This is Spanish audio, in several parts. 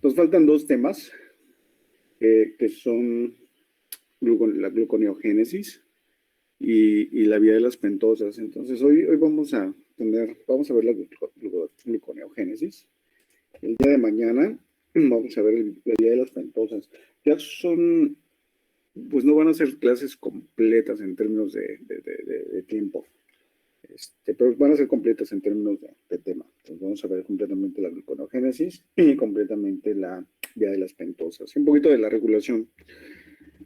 Nos faltan dos temas, que son la gluconeogénesis y la vía de las pentosas. Entonces, hoy vamos a ver la gluconeogénesis. El día de mañana vamos a ver la vía de las pentosas. Ya pues no van a ser clases completas en términos de tiempo. Pero van a ser completas en términos de tema. Entonces vamos a ver completamente la gluconeogénesis y completamente la vía de las pentosas. Un poquito de la regulación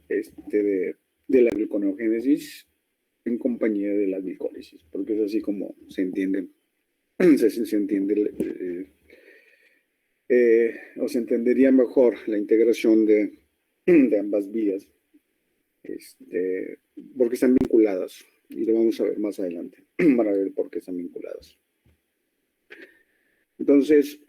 de la gluconeogénesis en compañía de la glicólisis, porque es así como se entiende, se entiende o se entendería mejor la integración de ambas vías, porque están vinculadas. Y lo vamos a ver más adelante, para ver por qué están vinculadas. Entonces,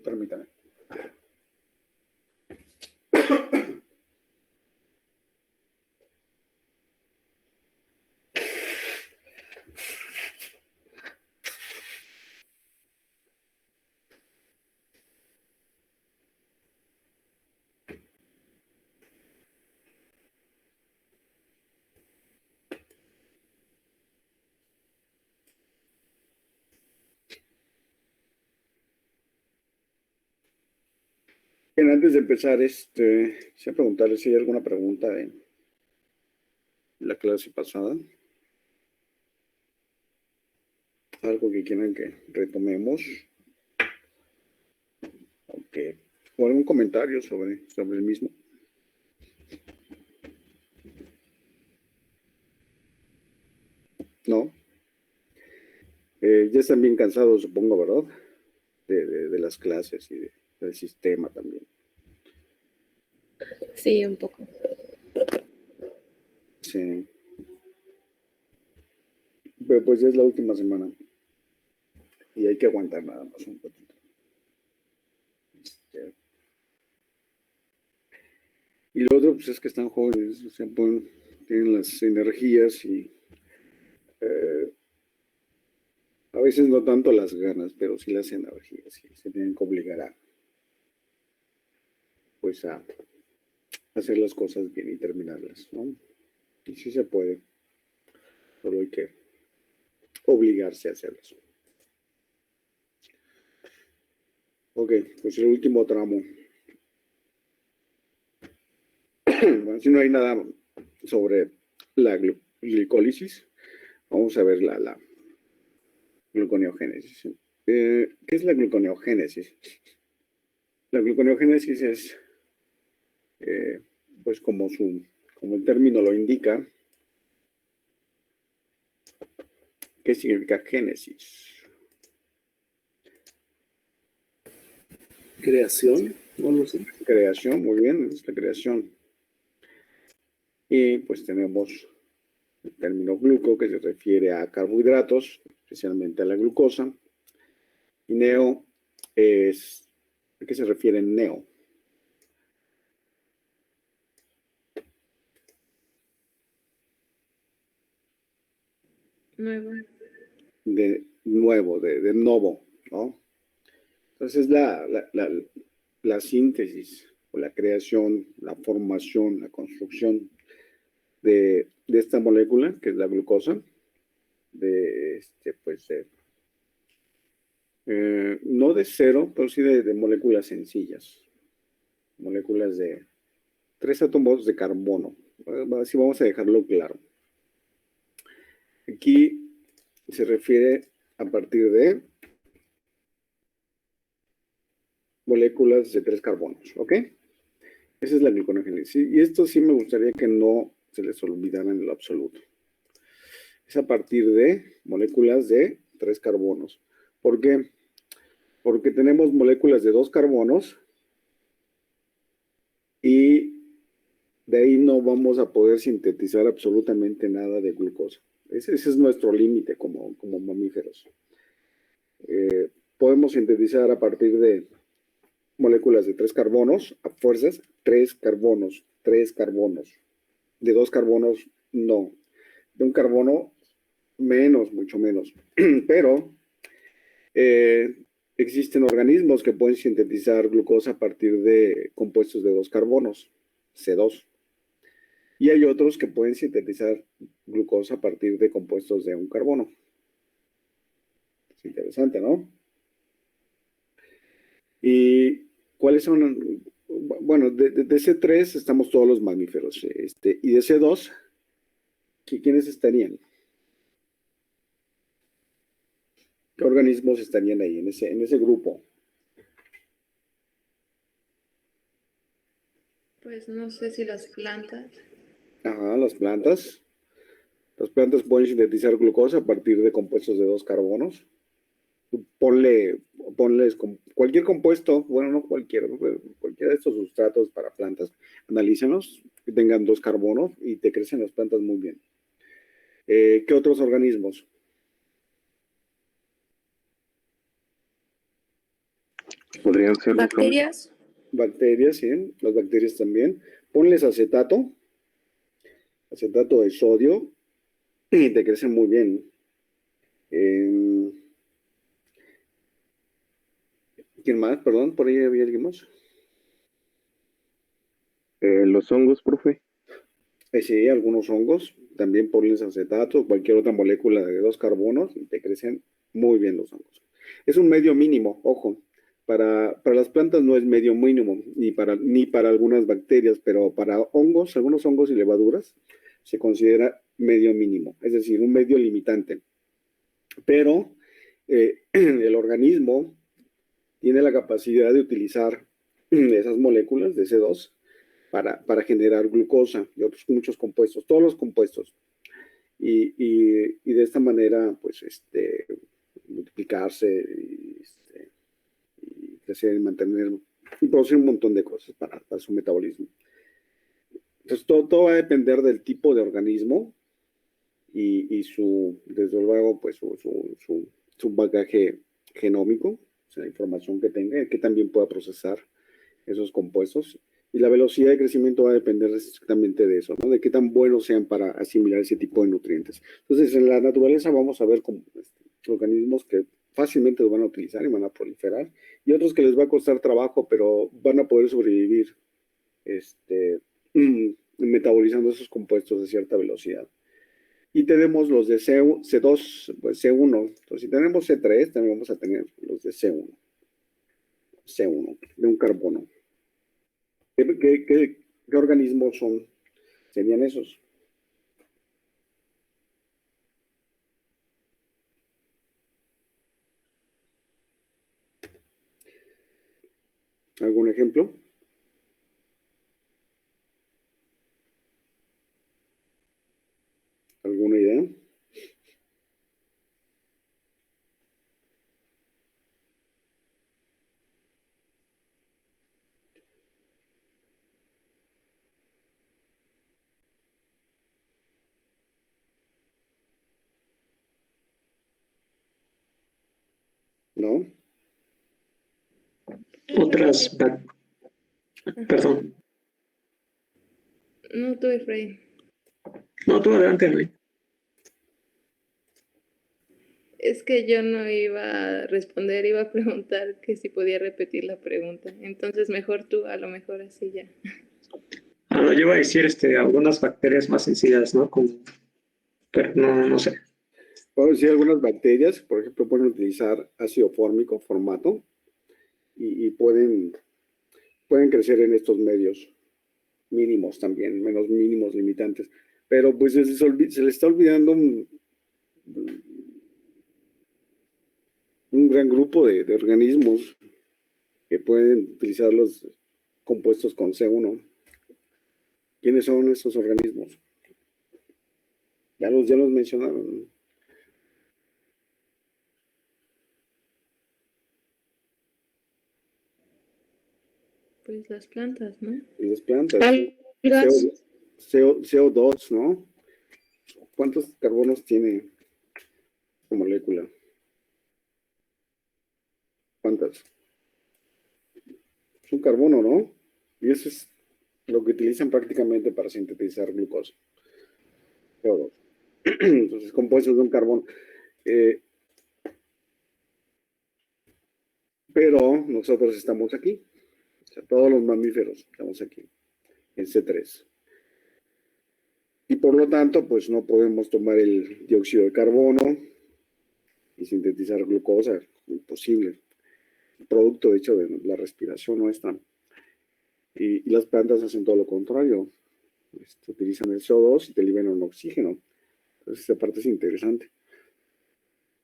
permítame. Bien, antes de empezar, quisiera preguntarles si hay alguna pregunta de la clase pasada. Algo que quieran que retomemos. O algún comentario sobre el mismo. ¿No? Ya están bien cansados, supongo, ¿verdad? De las clases y del sistema también. Sí, un poco. Sí. Pero pues ya es la última semana. Y hay que aguantar nada más un poquito. Y lo otro, pues es que están jóvenes, o sea, tienen las energías y a veces no tanto las ganas, pero sí las energías, y se tienen que obligar a hacer las cosas bien y terminarlas, ¿no? Y sí se puede, solo hay que obligarse a hacerlas. Ok, pues el último tramo. Bueno, si no hay nada sobre la glicólisis, vamos a ver la gluconeogénesis. ¿Qué es la gluconeogénesis? La gluconeogénesis es, pues como el término lo indica, ¿qué significa génesis? Creación, no lo sé. Creación, muy bien, es la creación. Y pues tenemos el término gluco, que se refiere a carbohidratos, especialmente a la glucosa. Y neo es, ¿a qué se refiere neo? Nuevo. De nuevo, de novo, ¿no? Entonces la síntesis o la creación, la formación, la construcción de esta molécula, que es la glucosa, no de cero, pero sí de moléculas sencillas, moléculas de 3 átomos de carbono. Así vamos a dejarlo claro. Aquí se refiere a partir de moléculas de 3 carbonos, ¿ok? Esa es la gluconeogénesis. Y esto sí me gustaría que no se les olvidara en lo absoluto. Es a partir de moléculas de 3 carbonos. ¿Por qué? Porque tenemos moléculas de 2 carbonos y de ahí no vamos a poder sintetizar absolutamente nada de glucosa. Ese es nuestro límite como mamíferos. podemos sintetizar a partir de moléculas de 3 carbonos, a fuerzas, 3 carbonos. De 2 carbonos, no. De un carbono, menos, mucho menos. Pero existen organismos que pueden sintetizar glucosa a partir de compuestos de 2 carbonos, C2. Y hay otros que pueden sintetizar glucosa a partir de compuestos de un carbono. Es interesante, ¿no? ¿Y cuáles son? Bueno, de C3 estamos todos los mamíferos. Y de C2, ¿quiénes estarían? ¿Qué organismos estarían ahí en ese grupo? Pues no sé si las plantas. Ajá, las plantas. Las plantas pueden sintetizar glucosa a partir de compuestos de 2 carbonos. Ponles cualquier compuesto, bueno, no cualquiera de estos sustratos para plantas, analízalos, que tengan 2 carbonos y te crecen las plantas muy bien. ¿Qué otros organismos? Podrían ser ¿Bacterias? Bacterias, sí, las bacterias también. Ponles acetato de sodio, y te crecen muy bien. ¿Quién más? Perdón, por ahí había alguien más. los hongos, profe. Sí, algunos hongos, también ponles acetato, cualquier otra molécula de 2 carbonos, y te crecen muy bien los hongos. Es un medio mínimo, ojo. Para las plantas no es medio mínimo, ni para algunas bacterias, pero para hongos, algunos hongos y levaduras, se considera medio mínimo, es decir, un medio limitante. Pero el organismo tiene la capacidad de utilizar esas moléculas de C2 para generar glucosa y otros muchos compuestos, todos los compuestos. Y de esta manera, pues, multiplicarse y crecer y mantener y producir un montón de cosas para su metabolismo. Entonces, todo va a depender del tipo de organismo y desde luego, pues, su bagaje genómico, o sea, la información que tenga, que también pueda procesar esos compuestos. Y la velocidad de crecimiento va a depender exactamente de eso, ¿no? De qué tan buenos sean para asimilar ese tipo de nutrientes. Entonces, en la naturaleza vamos a ver organismos que fácilmente los van a utilizar y van a proliferar, y otros que les va a costar trabajo, pero van a poder sobrevivir metabolizando esos compuestos de cierta velocidad. Y tenemos los de C2, pues C1. Entonces, si tenemos C3, también vamos a tener los de C1, de un carbono. ¿Qué organismos serían esos? ¿Algún ejemplo? ¿Alguna idea? ¿No? Otras, perdón. No tuve Freddy. No, tú adelante, Luis. Es que yo no iba a responder, iba a preguntar que si podía repetir la pregunta. Entonces mejor tú, a lo mejor así ya. No, yo iba a decir algunas bacterias más sencillas, ¿no? Pero no sé. Puedo decir algunas bacterias, por ejemplo, pueden utilizar ácido fórmico, formato, y pueden crecer en estos medios mínimos también, menos mínimos limitantes. Pero pues se le está olvidando un gran grupo de organismos que pueden utilizar los compuestos con C1. ¿Quiénes son estos organismos? Ya los mencionaron. Pues las plantas, ¿no? Y las plantas. Algas. CO2, ¿no? ¿Cuántos carbonos tiene su molécula? plantas. Es un carbono, ¿no? Y eso es lo que utilizan prácticamente para sintetizar glucosa. CO2. Entonces, compuestos de un carbono. Pero nosotros estamos aquí. O sea, todos los mamíferos estamos aquí, en C3. Y por lo tanto, pues no podemos tomar el dióxido de carbono y sintetizar glucosa. Imposible. Producto, de hecho, de la respiración nuestra. Y las plantas hacen todo lo contrario. Utilizan el CO2 y te liberan oxígeno. Entonces, esta parte es interesante.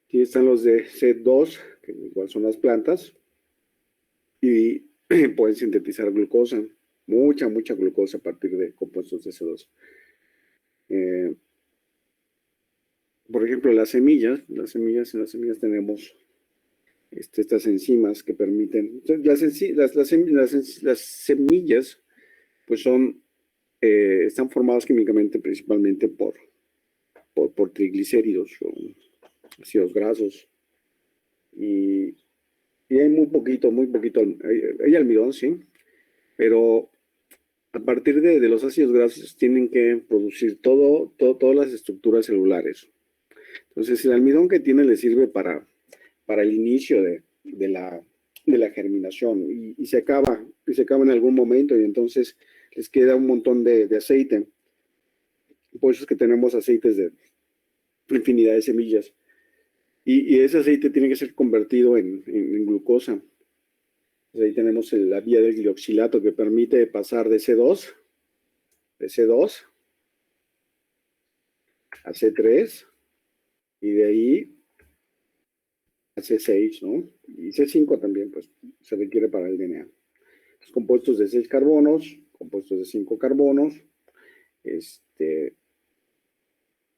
Aquí están los de C2, que igual son las plantas, y pueden sintetizar glucosa, mucha glucosa a partir de compuestos de C2. Por ejemplo, las semillas tenemos estas enzimas que permiten, las semillas pues están formadas químicamente principalmente por triglicéridos o ácidos grasos y hay muy poquito, hay almidón, sí, pero a partir de los ácidos grasos tienen que producir todas las estructuras celulares. Entonces el almidón que tiene le sirve para el inicio de la germinación y se acaba en algún momento y entonces les queda un montón de aceite. Por eso es que tenemos aceites de infinidad de semillas. Y ese aceite tiene que ser convertido en glucosa. Pues ahí tenemos la vía del glioxilato que permite pasar de C2 a C3 y de ahí a C6, ¿no? Y C5 también, pues, se requiere para el DNA. Los compuestos de 6 carbonos, compuestos de 5 carbonos,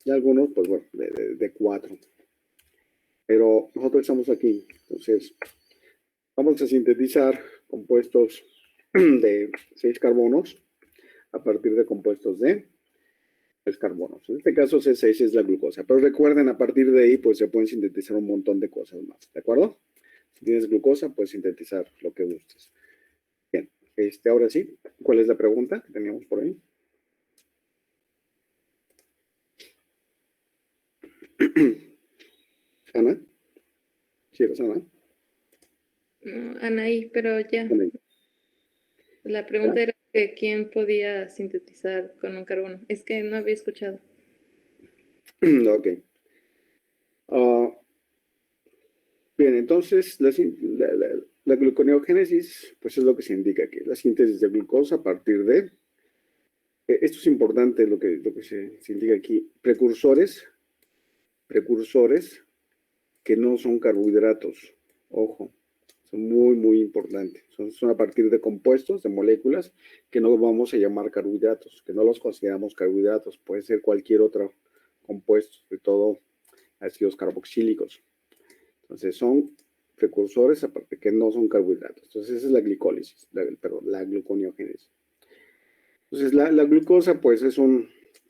y algunos, pues bueno, de 4. Pero nosotros estamos aquí, entonces vamos a sintetizar compuestos de 6 carbonos a partir de compuestos de 3 carbonos. En este caso C6 es la glucosa, pero recuerden, a partir de ahí pues se pueden sintetizar un montón de cosas más, ¿de acuerdo? Si tienes glucosa, puedes sintetizar lo que gustes. Bien, ahora sí, ¿cuál es la pregunta que teníamos por ahí? Ana, ¿sí eres Ana? No, Anaí, pero ya. Ana. La pregunta era que quién podía sintetizar con un carbono. Es que no había escuchado. Ok. Bien, entonces la gluconeogénesis, pues es lo que se indica aquí, la síntesis de glucosa a partir de, esto es importante lo que se indica aquí, precursores que no son carbohidratos, ojo, son muy importantes, son a partir de compuestos, de moléculas que no vamos a llamar carbohidratos, que no los consideramos carbohidratos, puede ser cualquier otro compuesto, sobre todo ácidos carboxílicos. Entonces son precursores aparte que no son carbohidratos. Entonces esa es la glicólisis, la gluconeogénesis. Entonces la glucosa pues es un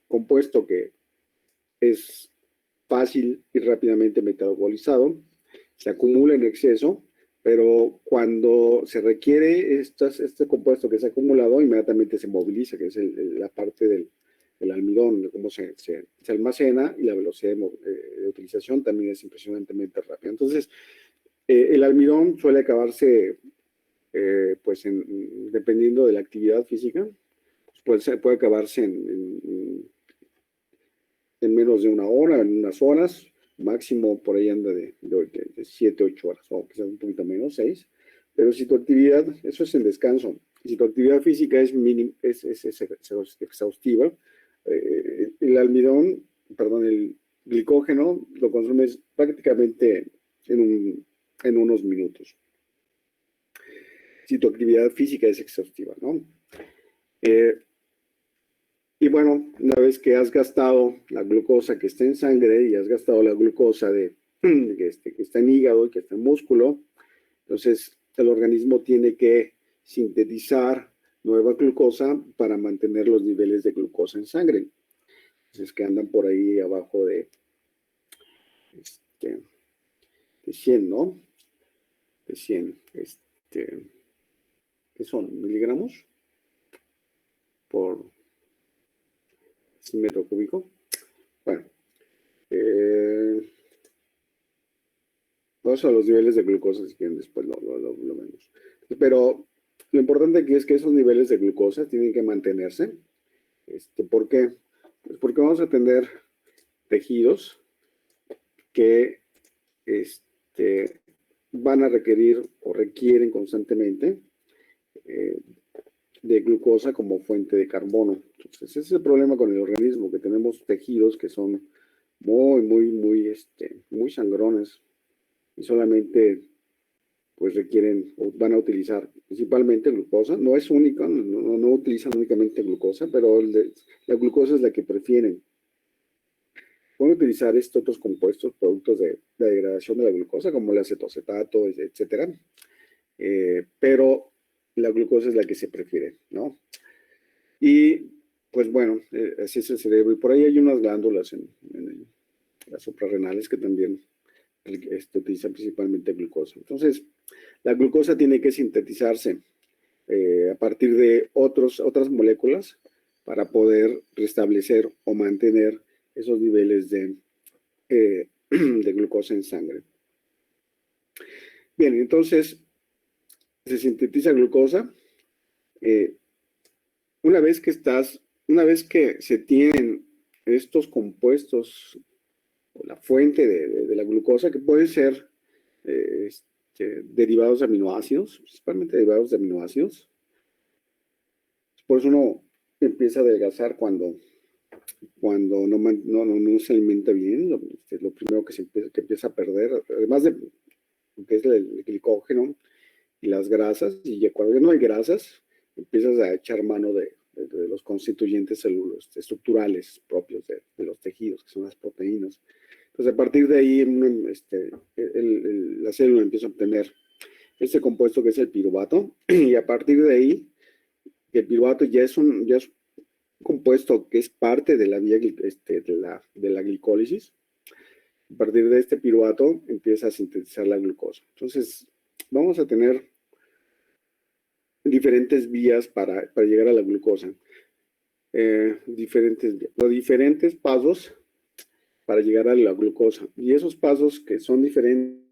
compuesto que es fácil y rápidamente metabolizado, se acumula en exceso, pero cuando se requiere este compuesto que se ha acumulado, inmediatamente se moviliza, que es la parte del almidón, de cómo se almacena y la velocidad de utilización también es impresionantemente rápida. Entonces, el almidón suele acabarse, pues, dependiendo de la actividad física, pues puede acabarse en menos de una hora, en unas horas, máximo por ahí anda de 7, 8 horas, o quizás un poquito menos, 6. Pero si tu actividad, eso es en descanso, si tu actividad física es exhaustiva, el almidón, perdón, el glicógeno lo consumes prácticamente en unos minutos. Si tu actividad física es exhaustiva, ¿no? Y bueno, una vez que has gastado la glucosa que está en sangre y has gastado la glucosa que está en hígado y que está en músculo, entonces el organismo tiene que sintetizar nueva glucosa para mantener los niveles de glucosa en sangre. Entonces que andan por ahí abajo de 100, ¿no? de 100, ¿qué son? Miligramos por metro cúbico. Bueno, vamos a los niveles de glucosa, si quieren, después lo vemos. Pero lo importante aquí es que esos niveles de glucosa tienen que mantenerse. ¿Por qué? Pues porque vamos a tener tejidos que van a requerir o requieren constantemente de glucosa como fuente de carbono. Entonces, ese es el problema con el organismo, que tenemos tejidos que son muy sangrones y solamente pues requieren o van a utilizar principalmente glucosa. No es única, no utilizan únicamente glucosa, pero la glucosa es la que prefieren. Pueden utilizar estos otros compuestos, productos de la degradación de la glucosa, como el acetocetato, etcétera. Pero la glucosa es la que se prefiere, ¿no? Y pues bueno, así es el cerebro. Y por ahí hay unas glándulas en las suprarrenales que también utilizan principalmente glucosa. Entonces, la glucosa tiene que sintetizarse a partir de otras moléculas para poder restablecer o mantener esos niveles de glucosa en sangre. Bien, entonces se sintetiza glucosa. Una vez que se tienen estos compuestos o la fuente de la glucosa, que pueden ser derivados de aminoácidos, principalmente derivados de aminoácidos. Por eso uno empieza a adelgazar cuando no se alimenta bien. Lo primero que empieza a perder, además de lo que es el glicógeno y las grasas, y cuando ya no hay grasas, empiezas a echar mano de los constituyentes estructurales propios de los tejidos, que son las proteínas. Entonces, a partir de ahí, la célula empieza a obtener este compuesto que es el piruvato, y a partir de ahí, el piruvato ya es un compuesto que es parte de la vía de la glicólisis. A partir de este piruvato empieza a sintetizar la glucosa. Entonces, vamos a tener diferentes vías para llegar a la glucosa. Diferentes pasos para llegar a la glucosa. Y esos pasos que son diferentes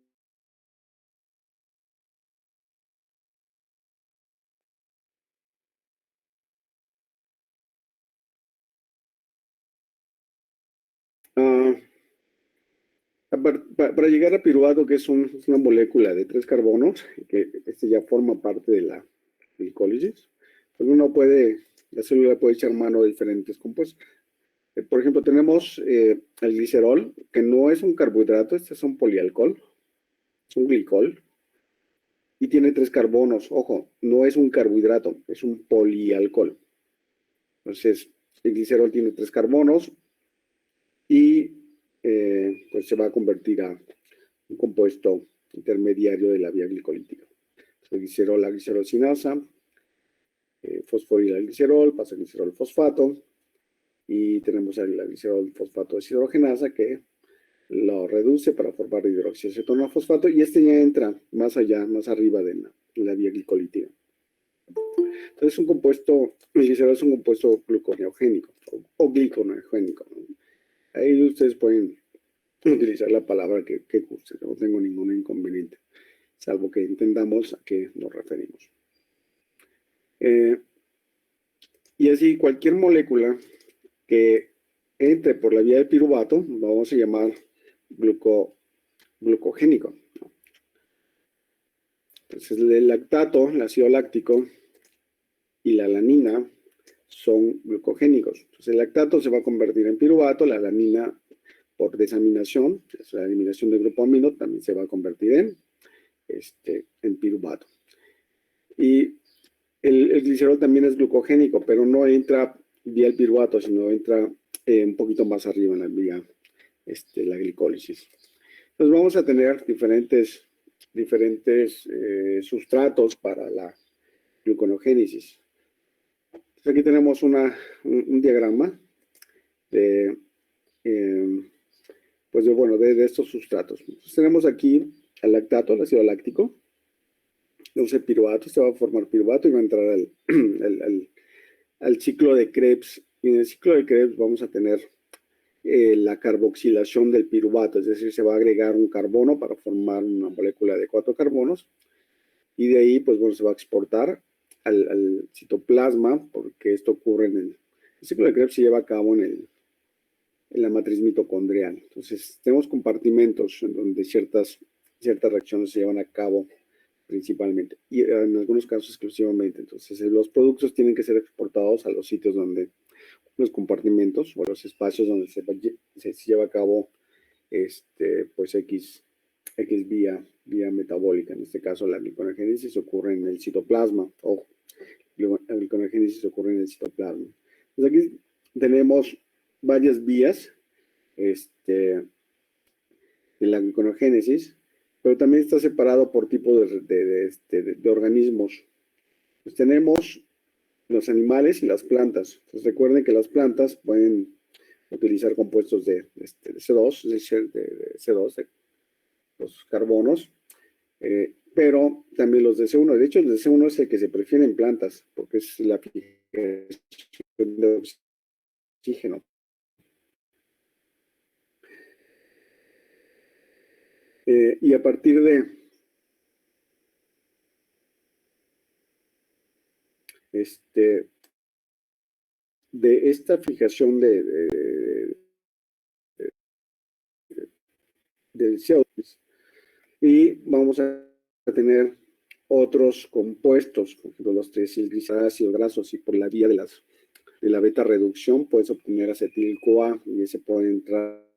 para llegar a piruvato, que es una molécula de 3 carbonos, que ya forma parte de la glicólisis, pues la célula puede echar mano de diferentes compuestos. Por ejemplo, tenemos el glicerol, que no es un carbohidrato, este es un polialcohol, es un glicol, y tiene 3 carbonos. Ojo, no es un carbohidrato, es un polialcohol. Entonces, el glicerol tiene 3 carbonos y pues se va a convertir a un compuesto intermediario de la vía glicolítica. El glicerol, la glicerosinasa, fosforila el glicerol, pasa el glicerol fosfato, y tenemos el glicerol fosfato deshidrogenasa que lo reduce para formar hidroxiacetona fosfato, y ya entra más allá, más arriba de la vía glicolítica. Entonces el glicerol es un compuesto gluconeogénico o gliconeogénico, ¿no? Ahí ustedes pueden utilizar la palabra que guste, no tengo ningún inconveniente, salvo que entendamos a qué nos referimos. Y así, cualquier molécula que entre por la vía del piruvato, vamos a llamar glucogénico. Entonces, el lactato, el ácido láctico y la alanina son glucogénicos. Entonces, el lactato se va a convertir en piruvato, la alanina por desaminación, es la eliminación del grupo amino, también se va a convertir en piruvato. Y el glicerol también es glucogénico, pero no entra vía el piruvato, sino entra un poquito más arriba en la vía la glicólisis. Entonces vamos a tener diferentes sustratos para la gluconeogénesis. Entonces aquí tenemos un diagrama de estos sustratos. Entonces tenemos aquí el lactato, el ácido láctico, piruvato, se va a formar piruvato y va a entrar al ciclo de Krebs. Y en el ciclo de Krebs vamos a tener la carboxilación del piruvato, es decir, se va a agregar un carbono para formar una molécula de 4 carbonos y de ahí, pues bueno, se va a exportar al citoplasma, porque esto ocurre el ciclo de Krebs se lleva a cabo en la matriz mitocondrial. Entonces, tenemos compartimentos en donde ciertas reacciones se llevan a cabo principalmente, y en algunos casos exclusivamente. Entonces, los productos tienen que ser exportados a los sitios donde, los compartimentos o los espacios donde se lleva a cabo pues X vía metabólica. En este caso, la gliconeogénesis ocurre en el citoplasma, o la gliconeogénesis ocurre en el citoplasma. Entonces, aquí tenemos varias vías de la gliconeogénesis, pero también está separado por tipo de organismos. Pues tenemos los animales y las plantas. Entonces recuerden que las plantas pueden utilizar compuestos de C2, de C2, de los carbonos, pero también los de C1. De hecho, el de C1 es el que se prefiere en plantas, porque es la fijación de oxígeno. Y a partir de esta fijación del CO2, y vamos a tener otros compuestos, por ejemplo, los triacilglicerácidos grasos, y por la vía de la beta reducción puedes obtener acetil-CoA, y ese puede entrar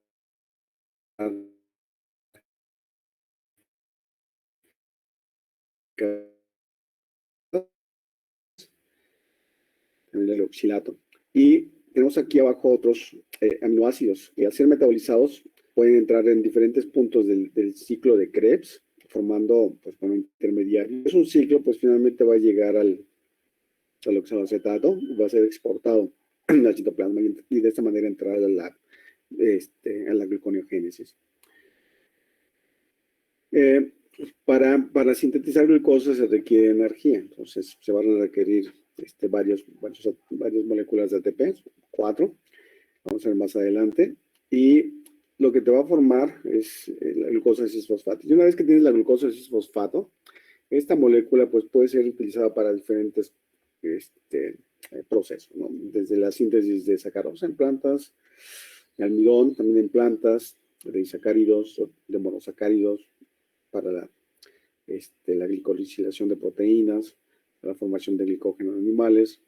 el oxilato. Y tenemos aquí abajo otros aminoácidos que al ser metabolizados pueden entrar en diferentes puntos del ciclo de Krebs, formando pues un intermediario. Es un ciclo, pues finalmente va a llegar al oxaloacetato y va a ser exportado al citoplasma y de esta manera entrar a la gliconeogénesis. Para sintetizar glucosa se requiere energía, entonces se van a requerir varias moléculas de ATP, 4, vamos a ver más adelante, y lo que te va a formar es la glucosa 6-fosfato. Y una vez que tienes la glucosa 6-fosfato, esta molécula pues puede ser utilizada para diferentes procesos, ¿no? Desde la síntesis de sacarosa en plantas, de almidón también en plantas, de disacáridos, de monosacáridos, para la glicosilación de proteínas, para la formación de glicógeno en animales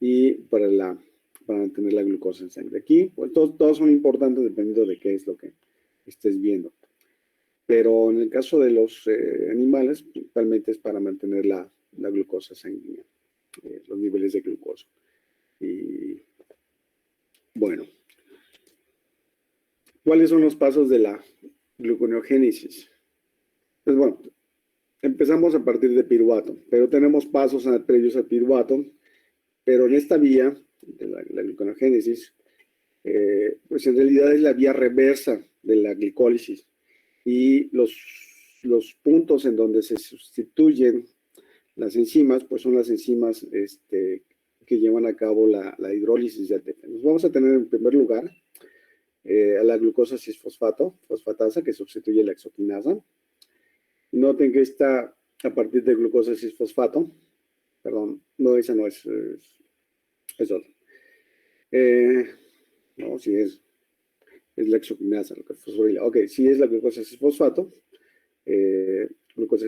y para mantener la glucosa en sangre. Aquí, pues, todos son importantes dependiendo de qué es lo que estés viendo. Pero en el caso de los animales, principalmente es para mantener la glucosa sanguínea, los niveles de glucosa. Y bueno, ¿cuáles son los pasos de la gluconeogénesis? Pues bueno, empezamos a partir de piruvato, pero tenemos pasos previos al piruvato, pero en esta vía de la gliconeogénesis, pues en realidad es la vía reversa de la glicólisis, y los puntos en donde se sustituyen las enzimas, pues son las enzimas que llevan a cabo la hidrólisis de ATP. Nos vamos a tener en primer lugar a la glucosa 6-fosfatasa, que sustituye la hexoquinasa. Noten que está a partir de glucosa 6-fosfato. Perdón, no, esa no es otra. No, sí es la hexoquinasa, lo que fosforila. Ok, sí es la glucosa 6-fosfato, glucosa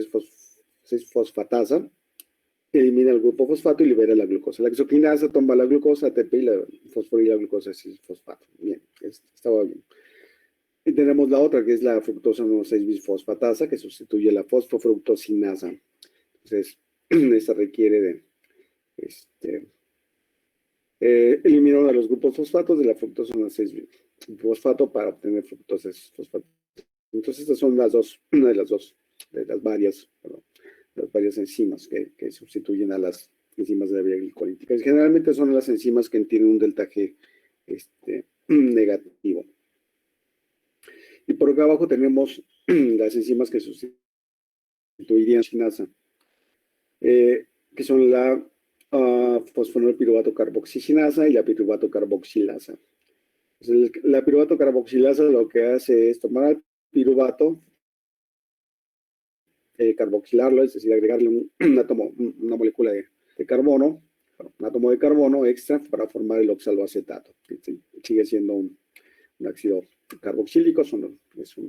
6-fosfatasa, elimina el grupo fosfato y libera la glucosa. La hexoquinasa toma la glucosa, ATP, y la fosforila glucosa 6-fosfato. Bien, estaba bien. Y tenemos la otra, que es la fructosa 6-bisfosfatasa, que sustituye la fosfofructosinasa. Entonces, esta requiere de eliminar uno de los grupos fosfatos de la fructosa 6-bisfosfato para obtener fructosa 6-fosfato. Entonces, estas son una de las varias enzimas que sustituyen a las enzimas de la vía glicolítica. Generalmente son las enzimas que tienen un delta G negativo. Y por acá abajo tenemos las enzimas que sustituirían sinasa. que son la fosfonolpiruvato carboxicinasa y la piruvato carboxilasa. Entonces, la piruvato carboxilasa lo que hace es tomar el piruvato, carboxilarlo, es decir, agregarle un átomo, una molécula de carbono, un átomo de carbono extra para formar el oxaloacetato, que sigue siendo un ácido carboxílico, es un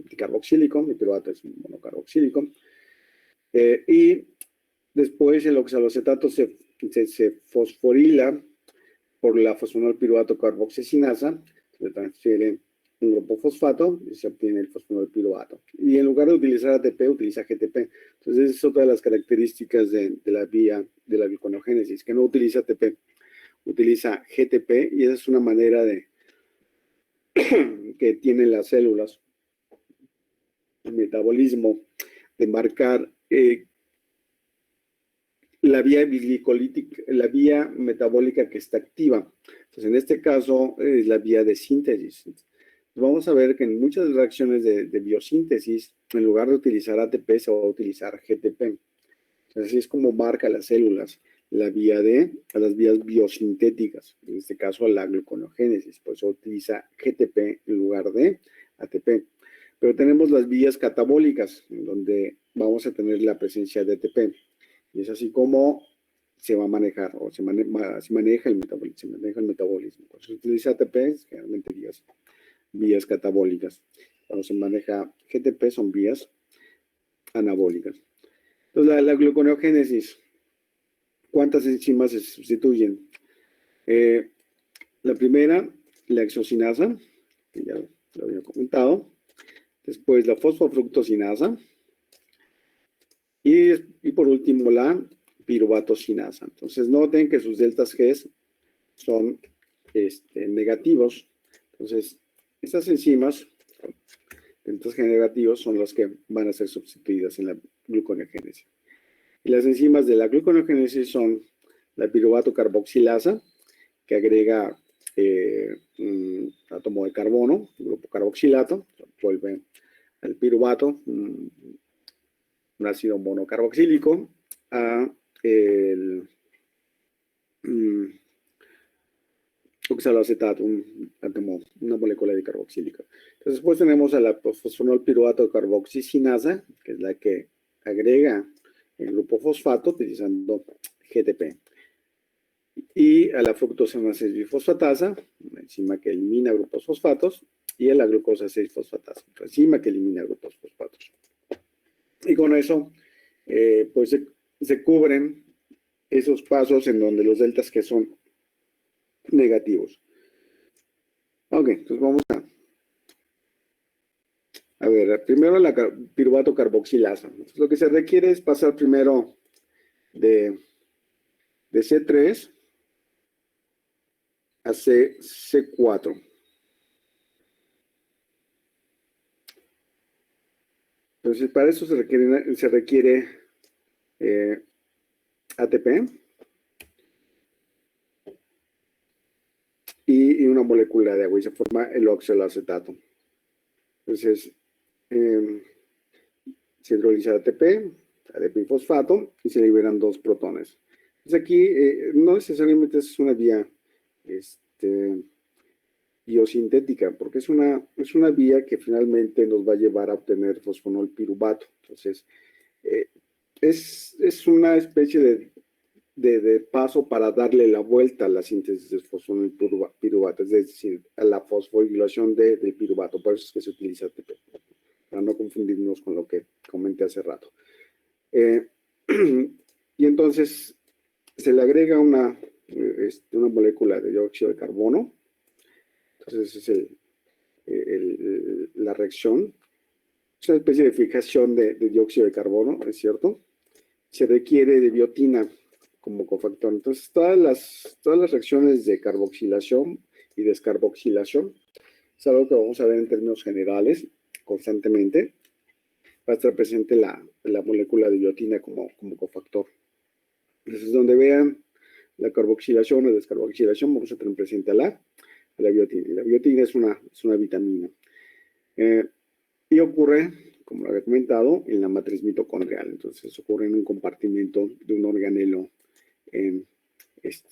dicarboxílico, el piruvato es un monocarboxílico, y después el oxaloacetato se fosforila por la fosfonolpiruvato carboxicinasa, se transfiere un grupo fosfato y se obtiene el fosfonolpiruvato. Y en lugar de utilizar ATP, utiliza GTP. Entonces, es otra de las características de la vía de la gluconeogénesis, que no utiliza ATP, utiliza GTP, y esa es una manera que tienen las células, el metabolismo, de marcar la vía glicolítica, la vía metabólica que está activa. Entonces, en este caso, es la vía de síntesis. Vamos a ver que en muchas reacciones de biosíntesis, en lugar de utilizar ATP, se va a utilizar GTP. Entonces, así es como marca las células la vía a las vías biosintéticas, en este caso la gluconeogénesis, por eso utiliza GTP en lugar de ATP. Pero tenemos las vías catabólicas, en donde vamos a tener la presencia de ATP. Y es así como se va a manejar, o se maneja el metabolismo. Cuando se utiliza ATP, generalmente vías catabólicas. Cuando se maneja GTP, son vías anabólicas. Entonces, la gluconeogénesis, ¿cuántas enzimas se sustituyen? La primera, la exocinasa, que ya lo había comentado. Después, la fosfofructosinasa. Y por último, la piruvatocinasa. Entonces, noten que sus deltas G son negativos. Entonces, estas enzimas, deltas G negativos, son las que van a ser sustituidas en la gluconeogénesis. Y las enzimas de la gluconeogénesis son la piruvato carboxilasa, que agrega un átomo de carbono, un grupo carboxilato, vuelve al piruvato, un ácido monocarboxílico, a el oxaloacetato, un átomo, una molécula de carboxílico. Entonces, después tenemos a la fosfonolpiruvato carboxicinasa, que es la que agrega el grupo fosfato utilizando GTP. Y a la fructosa 6 bifosfatasa, una enzima que elimina grupos fosfatos, y a la glucosa 6 fosfatasa, otra enzima que elimina grupos fosfatos. Y con eso, pues se cubren esos pasos en donde los deltas que son negativos. Ok, entonces vamos a ver, primero la piruvato carboxilasa. Entonces, lo que se requiere es pasar primero de C3 a C4. Entonces, para eso se requiere ATP y una molécula de agua, y se forma el oxaloacetato. Entonces, se hidroliza ATP y fosfato, y se liberan 2 protones. Entonces aquí no necesariamente es una vía biosintética, porque es una vía que finalmente nos va a llevar a obtener fosfonolpiruvato. Entonces, es una especie de paso para darle la vuelta a la síntesis de fosfonolpiruvato, es decir, a la fosforilación del piruvato. Por eso es que se utiliza ATP, para no confundirnos con lo que comenté hace rato. Y entonces se le agrega una molécula de dióxido de carbono. Entonces es la reacción. Es una especie de fijación de dióxido de carbono, ¿es cierto? Se requiere de biotina como cofactor. Entonces, todas las reacciones de carboxilación y descarboxilación es algo que vamos a ver en términos generales constantemente. Va a estar presente la molécula de biotina como cofactor. Entonces, donde vean la carboxilación o descarboxilación, vamos a tener presente a la biotina. Y la biotina es una vitamina. Y ocurre como lo había comentado, en la matriz mitocondrial. Entonces ocurre en un compartimento de un organelo de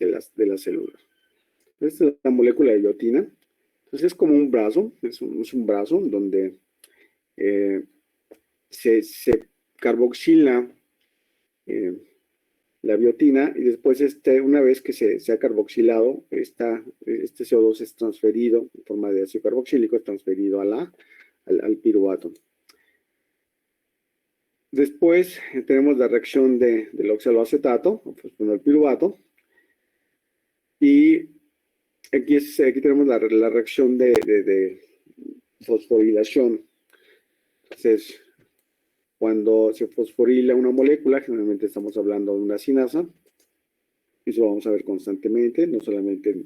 las células. Esta es la molécula de biotina. Entonces es como un brazo, es un brazo donde se carboxila la biotina y después una vez que se ha carboxilado, este CO2 es transferido en forma de ácido carboxílico, es transferido al piruvato. Después tenemos la reacción del oxaloacetato, el piruvato, y aquí tenemos la reacción de fosforilación. Entonces, cuando se fosforila una molécula, generalmente estamos hablando de una sinasa, eso lo vamos a ver constantemente, no solamente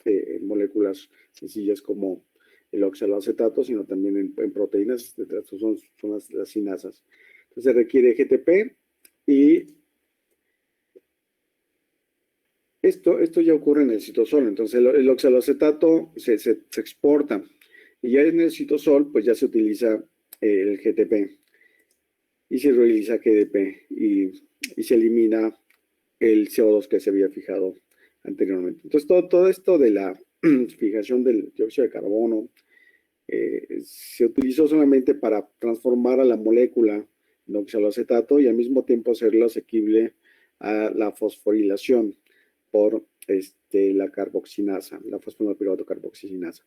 en moléculas sencillas como el oxaloacetato, sino también en proteínas, son las sinasas. Entonces requiere GTP y esto ya ocurre en el citosol. Entonces el oxaloacetato se exporta y ya en el citosol pues ya se utiliza el GTP y se reutiliza GDP y se elimina el CO2 que se había fijado anteriormente. Entonces todo esto de la fijación del dióxido de carbono se utilizó solamente para transformar a la molécula en oxaloacetato y al mismo tiempo hacerlo asequible a la fosforilación por la carboxinasa, la fosfonilapiruvato carboxinasa,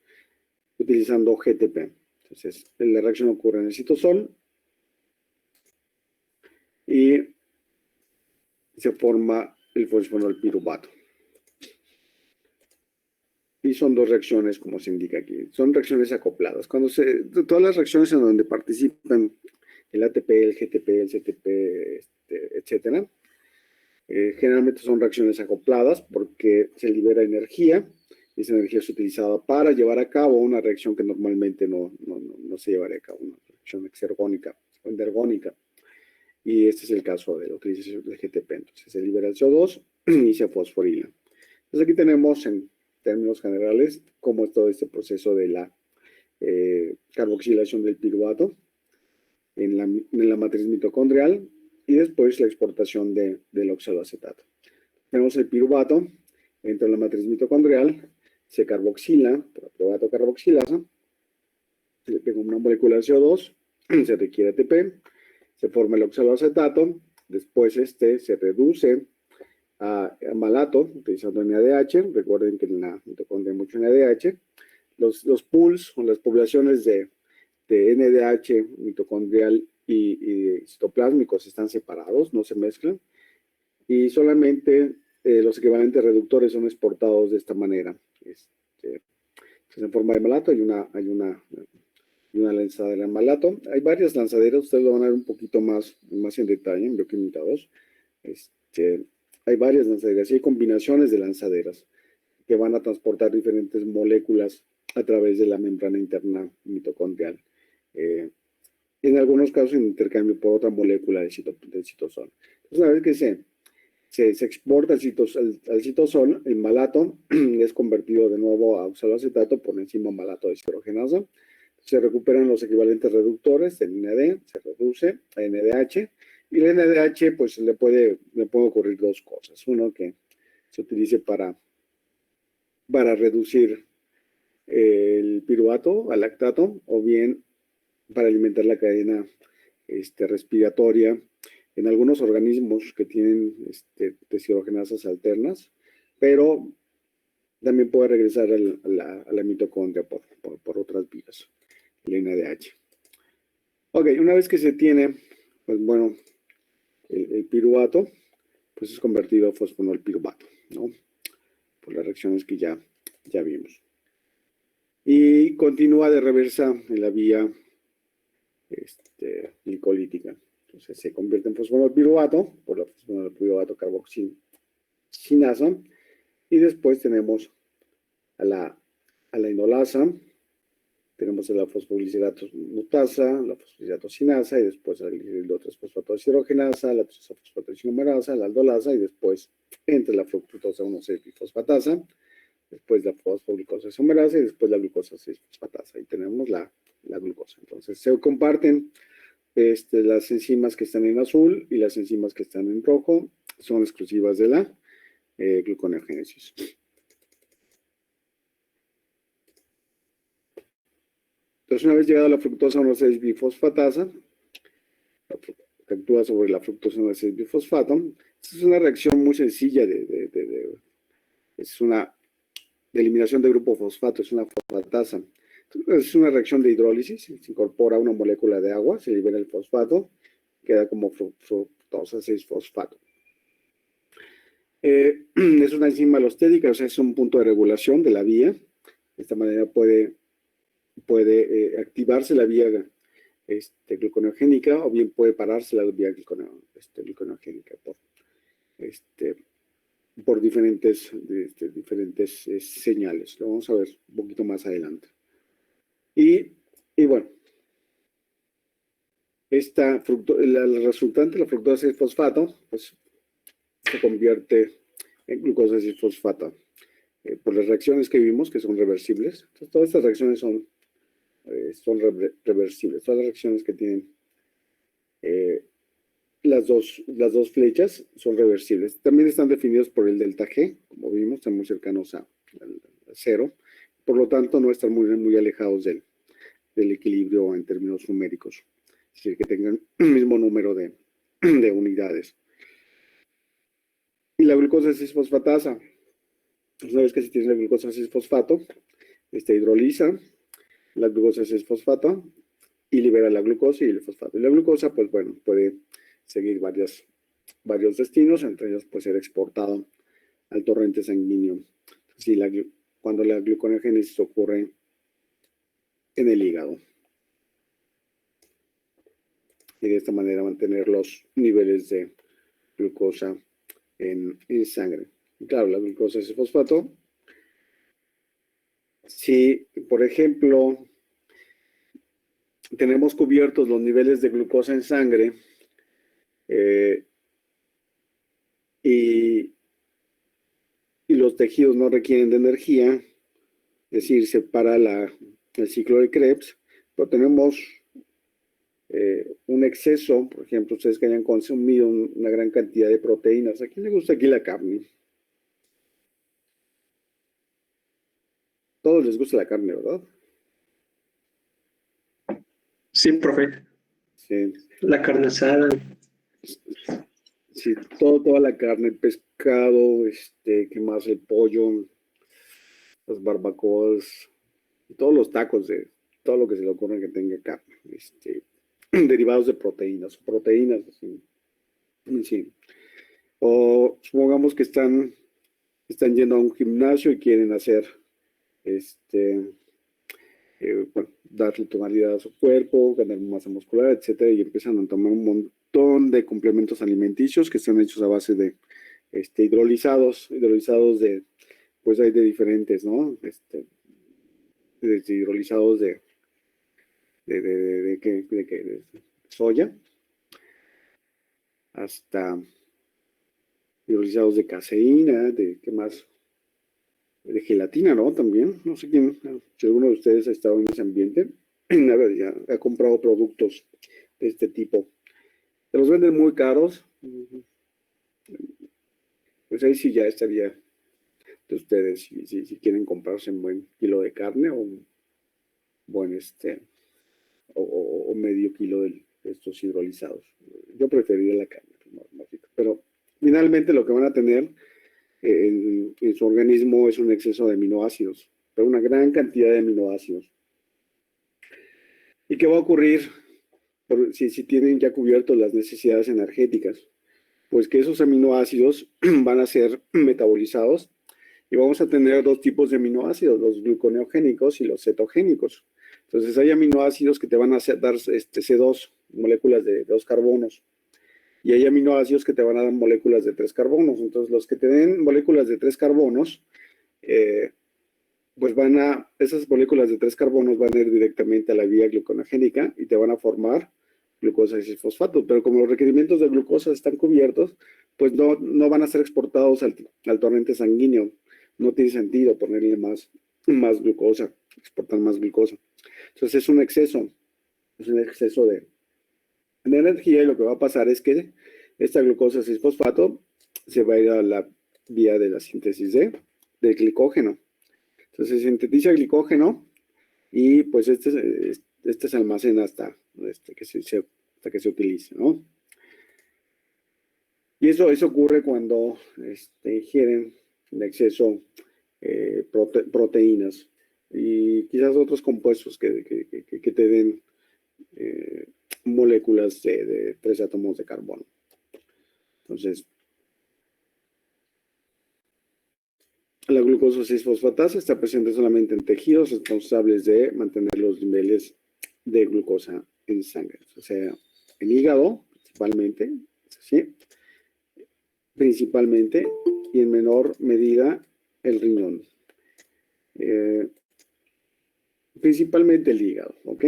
utilizando GTP. Entonces, la reacción ocurre en el citosol y se forma el fosfonilapiruvato. Y son dos reacciones, como se indica aquí. Son reacciones acopladas. Todas las reacciones en donde participan el ATP, el GTP, el CTP, etcétera, generalmente son reacciones acopladas porque se libera energía y esa energía es utilizada para llevar a cabo una reacción que normalmente no se llevaría a cabo, una reacción exergónica o endergónica. Y este es el caso de la utilización del GTP. Entonces se libera el CO2 y se fosforila. Entonces aquí tenemos en términos generales cómo es todo este proceso de la carboxilación del piruvato en la matriz mitocondrial y después la exportación del oxaloacetato. Tenemos el piruvato, entra en la matriz mitocondrial, se carboxila por la piruvato carboxilasa, se le pega una molécula de CO2, se requiere ATP, se forma el oxaloacetato, después se reduce a malato utilizando NADH. Recuerden que en la mitocondria hay mucho NADH. Los pools o las poblaciones de NADH mitocondrial y citoplásmicos están separados, no se mezclan, y solamente los equivalentes reductores son exportados de esta manera. En forma de malato hay una lanzadera en malato. Hay varias lanzaderas, ustedes lo van a ver un poquito más en detalle en bioquímica 2. Hay varias lanzaderas y hay combinaciones de lanzaderas que van a transportar diferentes moléculas a través de la membrana interna mitocondrial. En algunos casos en intercambio por otra molécula del citosol. Entonces, una vez que se exporta al citosol, el malato es convertido de nuevo a oxaloacetato por la enzima malato deshidrogenasa. Se recuperan los equivalentes reductores del NAD, se reduce a NADH, y el NADH pues le puede ocurrir dos cosas. Uno, que se utilice para reducir el piruvato al lactato, o bien para alimentar la cadena respiratoria en algunos organismos que tienen deshidrogenasas alternas, pero también puede regresar a la mitocondria por otras vías, el NADH. Ok, una vez que se tiene, pues bueno, el piruvato, pues es convertido a fosfonolpiruvato, ¿no? Por las reacciones que ya vimos. Y continúa de reversa en la vía glicolítica. Entonces se convierte en fosfonolpiruvato por la fosfonolpiruvato carboxinasa y después tenemos a la inolasa, tenemos a la fosfoglicerato mutasa, la fosfoglicerato sinasa y después a la glicerido 3-fosfato deshidrogenasa, la 3-fosfato isomerasa, la aldolasa y después entra la fructosa 1,6-fosfatasa, después la fosfoglucosa isomerasa y después la glucosa 6-fosfatasa. Ahí tenemos la glucosa. Entonces se comparten las enzimas que están en azul y las enzimas que están en rojo son exclusivas de la gluconeogénesis. Entonces, una vez llegada la fructosa 1,6-bifosfatasa, que actúa sobre la fructosa 1,6-bifosfato, es una reacción muy sencilla es una de eliminación de grupo fosfato, es una fosfatasa. Es una reacción de hidrólisis, se incorpora una molécula de agua, se libera el fosfato, queda como fructosa 6-fosfato. Es una enzima alostérica, o sea, es un punto de regulación de la vía. De esta manera puede activarse la vía gluconeogénica o bien puede pararse la vía gluconeogénica por diferentes señales. Lo vamos a ver un poquito más adelante. Y bueno, la resultante, la fructosa 6-fosfato, pues se convierte en glucosa 6-fosfato por las reacciones que vimos, que son reversibles. Entonces, todas estas reacciones son reversibles. Todas las reacciones que tienen las dos flechas son reversibles. También están definidos por el delta G, como vimos, están muy cercanos a cero. Por lo tanto, no están muy alejados del equilibrio en términos numéricos. Es decir, que tengan el mismo número de unidades. Y la glucosa 6-fosfatasa. Una vez que se tiene la glucosa 6-fosfato, hidroliza la glucosa 6-fosfato y libera la glucosa y el fosfato. Y la glucosa, pues bueno, puede seguir varios destinos, entre ellos puede ser exportado al torrente sanguíneo. Cuando la gluconeogénesis ocurre en el hígado. Y de esta manera mantener los niveles de glucosa en sangre. Y claro, la glucosa 6-fosfato. Si, por ejemplo, tenemos cubiertos los niveles de glucosa en sangre y los tejidos no requieren de energía, es decir, se para el ciclo de Krebs, pero tenemos un exceso, por ejemplo, ustedes que hayan consumido una gran cantidad de proteínas. ¿A quién le gusta aquí la carne? Todos les gusta la carne, ¿verdad? Sí, profe. Sí. La carne asada. Sí, toda la carne, el pescado, ¿qué más? El pollo, las barbacoas, todos los tacos de todo lo que se le ocurra que tenga carne, derivados de proteínas, así. Sí. O supongamos que están yendo a un gimnasio y quieren hacer, darle tonalidad a su cuerpo, ganar masa muscular, etcétera, y empiezan a tomar un montón de complementos alimenticios que están hechos a base de hidrolizados pues hay de diferentes, ¿no? Desde hidrolizados de soya hasta hidrolizados de caseína, ¿qué más? De gelatina, ¿no? También, no sé si alguno de ustedes ha estado en ese ambiente, ya ha comprado productos de este tipo. Se los venden muy caros, pues ahí sí ya estaría de ustedes, si quieren comprarse un buen kilo de carne o un buen o medio kilo de estos hidrolizados. Yo preferiría la carne, pero finalmente lo que van a tener en su organismo es un exceso de aminoácidos, pero una gran cantidad de aminoácidos. ¿Y qué va a ocurrir si tienen ya cubiertos las necesidades energéticas? Pues que esos aminoácidos van a ser metabolizados y vamos a tener dos tipos de aminoácidos, los gluconeogénicos y los cetogénicos. Entonces hay aminoácidos que te van a dar C2, moléculas de 2 carbonos, y hay aminoácidos que te van a dar moléculas de 3 carbonos. Entonces los que te den moléculas de 3 carbonos, pues esas moléculas de 3 carbonos van a ir directamente a la vía gluconeogénica y te van a formar glucosa 6-fosfato, pero como los requerimientos de glucosa están cubiertos, pues no van a ser exportados al torrente sanguíneo. No tiene sentido ponerle más glucosa, exportar más glucosa. Entonces es un exceso en energía, y lo que va a pasar es que esta glucosa 6-fosfato se va a ir a la vía de la síntesis del glicógeno. Entonces se sintetiza glicógeno y pues este se almacena hasta que se utilice, ¿no? Y eso ocurre cuando ingieren en exceso proteínas y quizás otros compuestos que te den moléculas de 3 átomos de carbono. Entonces, la glucosa 6-fosfatasa está presente solamente en tejidos responsables de mantener los niveles de glucosa en sangre, o sea, en hígado principalmente, ¿sí? Principalmente, y en menor medida el riñón. Principalmente el hígado, ¿ok?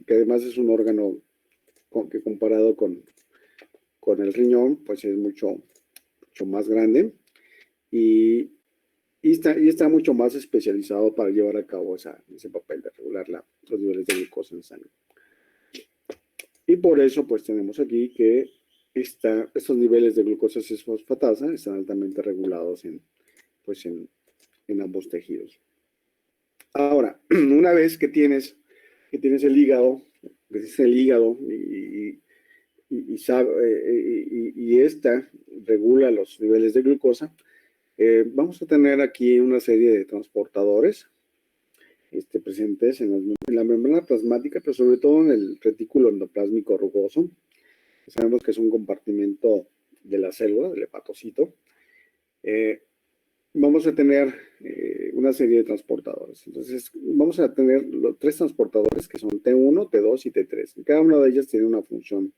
Que además es un órgano que comparado con el riñón, pues es mucho más grande y está mucho más especializado para llevar a cabo ese papel de regular los niveles de glucosa en sangre. Y por eso, pues tenemos aquí que estos niveles de glucosa 6-fosfatasa están altamente regulados en ambos tejidos. Ahora, una vez que tienes el hígado, y esta regula los niveles de glucosa, vamos a tener aquí una serie de transportadores presentes en la membrana plasmática, pero sobre todo en el retículo endoplásmico rugoso. Sabemos que es un compartimento de la célula, del hepatocito. Vamos a tener una serie de transportadores. Entonces, vamos a tener los 3 transportadores que son T1, T2 y T3. Cada una de ellas tiene una función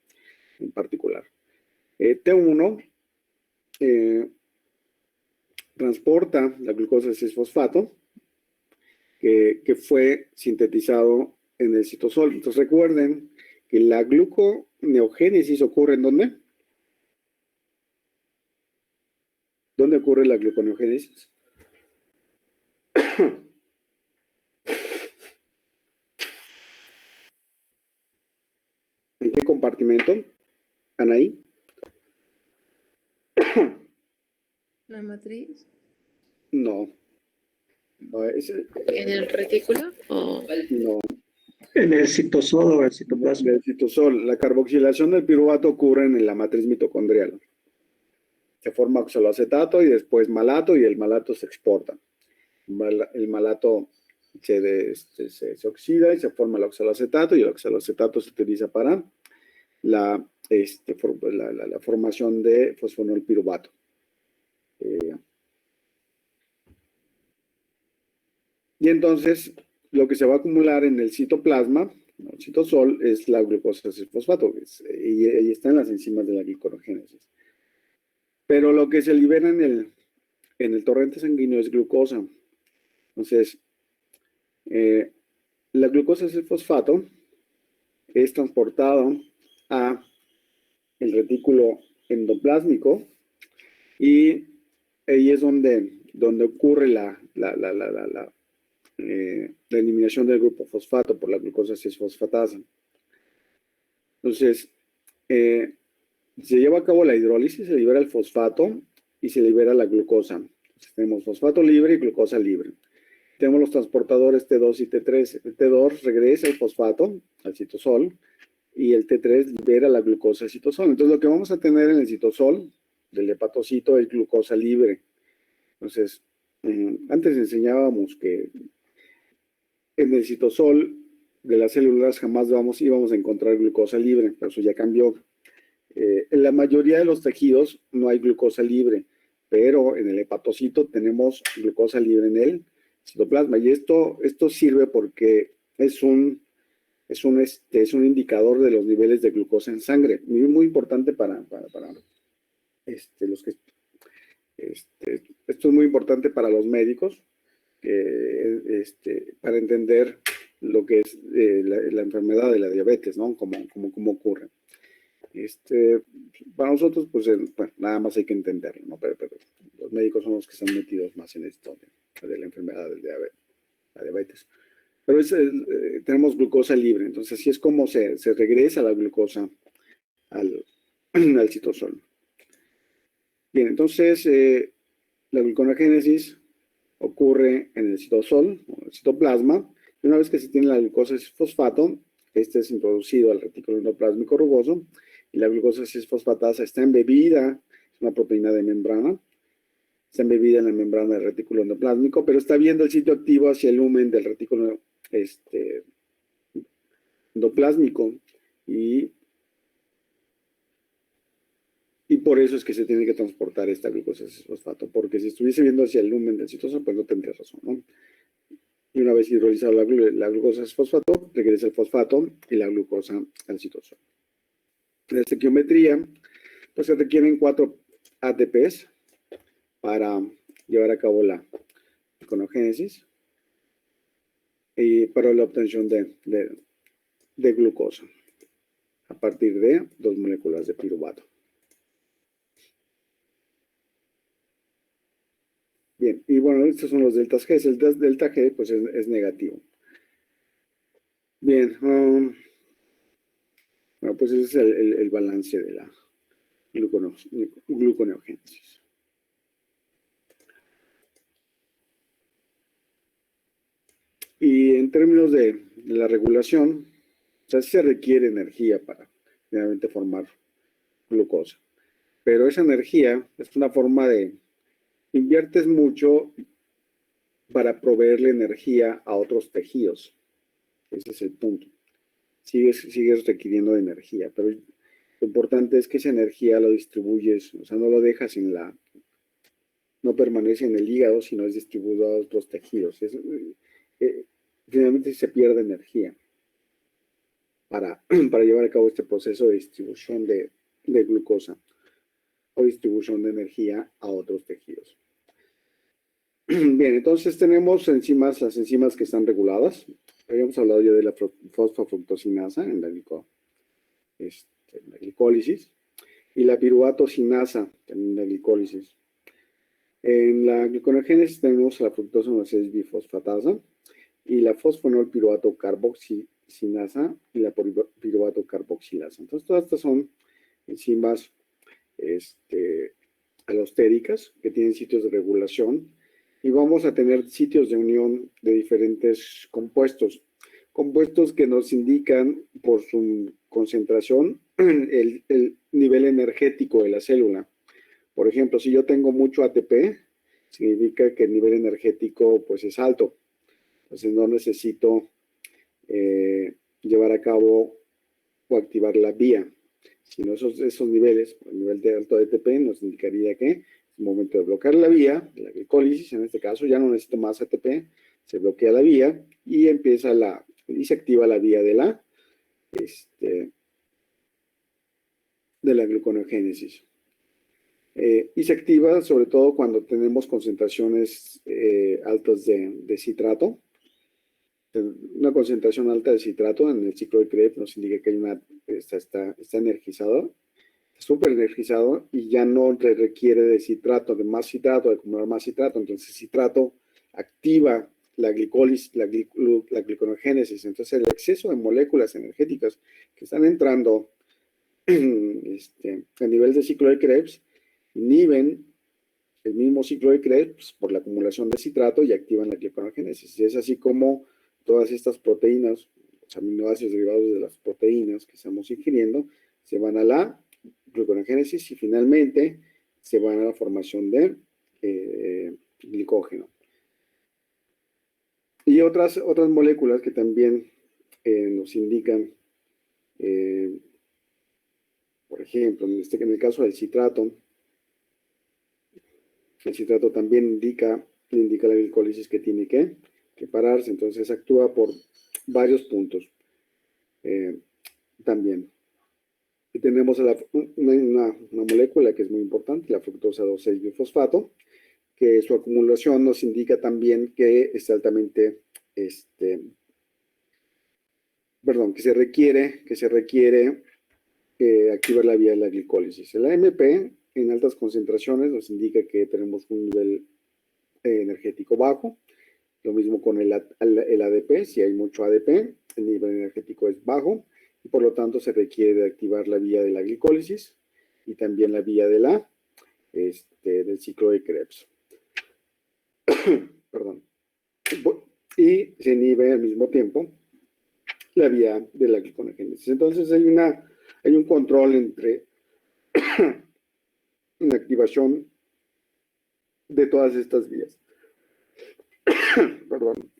en particular. T1 transporta la glucosa 6-fosfato que fue sintetizado en el citosol. Entonces, recuerden que la gluconeogénesis ocurre ¿en dónde? ¿Dónde ocurre la gluconeogénesis? ¿En qué compartimento? Anaí. ¿La matriz? No. ¿En el retículo? No. En el citosol o el citoplasma. El citosol. La carboxilación del piruvato ocurre en la matriz mitocondrial. Se forma oxaloacetato y después malato, y el malato se exporta. El malato se oxida y se forma el oxaloacetato, y el oxaloacetato se utiliza para la formación de fosfonilpiruvato. Y entonces, lo que se va a acumular en el citoplasma, el citosol, es la glucosa 6-fosfato, y está en las enzimas de la gliconeogénesis. Pero lo que se libera en el torrente sanguíneo es glucosa. Entonces, la glucosa 6-fosfato es transportada a el retículo endoplásmico, y ahí es donde ocurre la eliminación del grupo fosfato por la glucosa 6-fosfatasa. Entonces, se lleva a cabo la hidrólisis, se libera el fosfato y se libera la glucosa. Entonces, tenemos fosfato libre y glucosa libre. Tenemos los transportadores T2 y T3. El T2 regresa el fosfato al citosol y el T3 libera la glucosa al citosol. Entonces, lo que vamos a tener en el citosol del hepatocito es glucosa libre. Entonces, antes enseñábamos que en el citosol de las células jamás íbamos a encontrar glucosa libre, pero eso ya cambió. En la mayoría de los tejidos no hay glucosa libre, pero en el hepatocito tenemos glucosa libre en el citoplasma, y esto sirve porque es un indicador de los niveles de glucosa en sangre, muy importante para los que esto es muy importante para los médicos, para entender lo que es la enfermedad de la diabetes, ¿no? Cómo ocurre. Para nosotros, pues, bueno, nada más hay que entenderlo, ¿no? Pero los médicos son los que están metidos más en esto de la enfermedad de la diabetes. Pero tenemos glucosa libre, entonces así es como se regresa la glucosa al, al citosol. Bien, entonces la gluconeogénesis ocurre en el citosol o el citoplasma. Y una vez que se tiene la glucosa 6-fosfato, este es introducido al retículo endoplásmico rugoso y la glucosa 6-fosfatasa está embebida, es una proteína de membrana, está embebida en la membrana del retículo endoplásmico, pero está viendo el sitio activo hacia el lumen del retículo endoplásmico y por eso es que se tiene que transportar esta glucosa 6-fosfato, porque si estuviese viendo hacia el lumen del citosol, pues no tendría razón, ¿no? Y una vez hidrolizado la glucosa 6-fosfato, regresa el fosfato y la glucosa al citosol. En la estequiometría, pues se requieren 4 ATPs para llevar a cabo la gluconogénesis y para la obtención de glucosa a partir de 2 moléculas de piruvato. Bien, y bueno, estos son los deltas G. El delta G pues es negativo. Bien, bueno, pues ese es el balance de la gluconeogénesis. Y en términos de la regulación, o sea, sí se requiere energía para finalmente formar glucosa. Pero esa energía es una forma de inviertes mucho para proveerle energía a otros tejidos. Ese es el punto. Sigues requiriendo de energía, pero lo importante es que esa energía lo distribuyes, o sea, no lo dejas no permanece en el hígado, sino es distribuido a otros tejidos. Finalmente se pierde energía para llevar a cabo este proceso de distribución de glucosa o distribución de energía a otros tejidos. Bien, entonces tenemos enzimas, las enzimas que están reguladas. Habíamos hablado ya de la fosfofructosinasa en la glicólisis y la piruvato-sinasa en la glicólisis. En la gluconeogénesis tenemos la fructosa 1,6-bifosfatasa y la fosfonol-piruvato carboxisinasa y la piruvato carboxilasa. Entonces, todas estas son enzimas alostéricas que tienen sitios de regulación y vamos a tener sitios de unión de diferentes compuestos que nos indican por su concentración el nivel energético de la célula. Por ejemplo, si yo tengo mucho ATP, significa que el nivel energético pues es alto. Entonces no necesito llevar a cabo o activar la vía, sino esos niveles, el nivel de alto ATP nos indicaría que es el momento de bloquear la vía, la glicólisis en este caso, ya no necesito más ATP, se bloquea la vía y se activa la vía de la gluconeogénesis. Y se activa sobre todo cuando tenemos concentraciones altas de citrato. Una concentración alta de citrato en el ciclo de Krebs nos indica que está energizado, súper energizado y ya no requiere de citrato, de acumular más citrato. Entonces, citrato activa la glicólisis, la gluconeogénesis. Entonces, el exceso de moléculas energéticas que están entrando a nivel de ciclo de Krebs inhiben el mismo ciclo de Krebs por la acumulación de citrato y activan la gluconeogénesis. Y es así como todas estas proteínas, los aminoácidos derivados de las proteínas que estamos ingiriendo, se van a la gluconeogénesis y finalmente se van a la formación de glicógeno. Y otras moléculas que también nos indican, por ejemplo, en el caso del citrato, el citrato también le indica la glicólisis que tiene que pararse, entonces actúa por varios puntos también. Y tenemos una molécula que es muy importante, la fructosa 2,6-bifosfato, que su acumulación nos indica también que es altamente, que se requiere activar la vía de la glicólisis. El AMP en altas concentraciones nos indica que tenemos un nivel energético bajo. Lo mismo con el ADP, si hay mucho ADP, el nivel energético es bajo. Por lo tanto, se requiere activar la vía de la glicólisis y también la vía de del ciclo de Krebs. Perdón. Y se inhibe al mismo tiempo la vía de la gliconeogénesis. Entonces, hay un control entre la activación de todas estas vías. Perdón.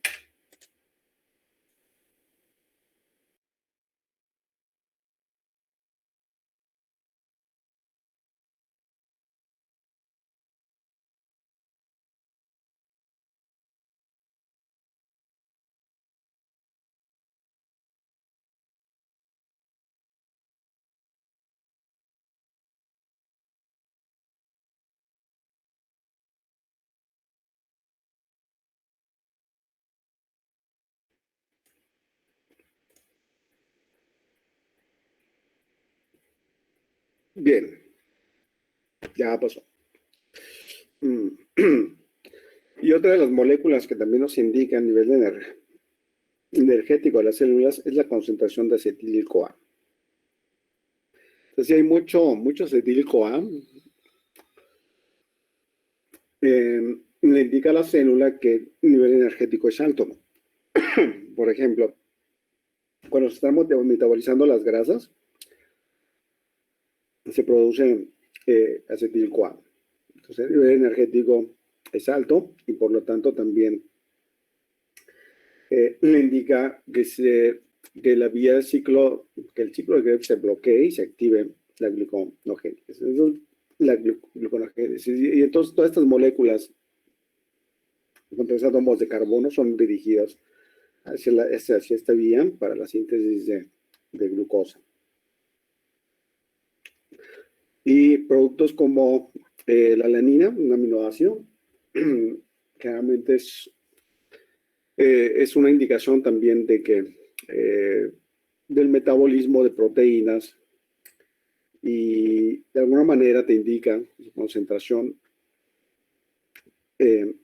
Bien, ya pasó. Y otra de las moléculas que también nos indica a nivel energético de las células es la concentración de acetil-CoA. Entonces, si hay mucho acetil-CoA, le indica a la célula que el nivel energético es alto. Por ejemplo, cuando estamos metabolizando las grasas, se produce acetil-CoA. Entonces, el nivel energético es alto y por lo tanto también le indica que la vía del ciclo, que el ciclo de Krebs se bloquee y se active la gluconogénesis. Y entonces todas estas moléculas con 3 átomos de carbono son dirigidas hacia esta vía para la síntesis de glucosa. Y productos como la alanina, un aminoácido, generalmente es una indicación también de que del metabolismo de proteínas y de alguna manera te indica su concentración que